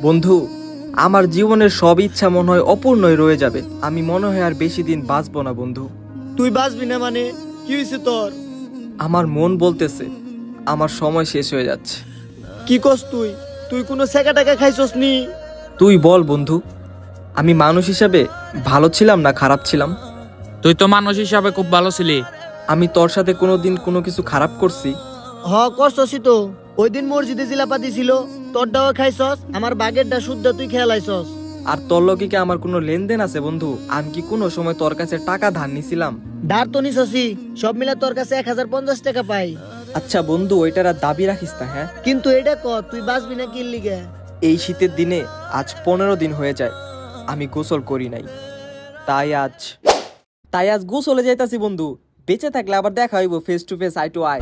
বন্ধু, আমার জীবনের সব ইচ্ছা মনে হয় অপূর্ণই রয়ে যাবে। আমি মনে হয় আর বেশি দিন বাঁচবো না বন্ধু। তুই বাঁচবি না মানে? কি হয়েছে তোর? আমার মন বলতেছে আমার সময় শেষ হয়ে যাচ্ছে। কি কস তুই? তুই কোনো সেকা টাকা খাইছস নি? তুই বল বন্ধু, আমি মানুষ হিসাবে ভালো ছিলাম না খারাপ ছিলাম? তুই তো মানুষ হিসাবে খুব ভালো ছিলি। আমি তোর সাথে কোনোদিন কোনো কিছু খারাপ করছি? করছসই তো। ওই দিন মসজিদে জিলাপাতি ছিল, তোরটাও খাইছস, আমার বাগেরটা শুদ্ধ তুই খেলাইছস। আর তোর লগে কি আমার কোনো লেনদেন আছে বন্ধু? আমি কি কোনো সময় তোর কাছে টাকা ধার নিছিলাম? ধার তো নিছসই, সব মিলে তোর কাছে 1050 টাকা পাই। আচ্ছা বন্ধু, ওইটার আর দাবি রাখিস না, হ্যাঁ? কিন্তু এটা ক, তুই বাঁচবি না কি লিগে? এই শীতের দিনে আজ 15 দিন হয়ে যায় আমি গোসল করি নাই। তাই আজ গোসলে যাইতাছি বন্ধু। বেঁচে থাকলে আবার দেখা হইব face to face, eye to I.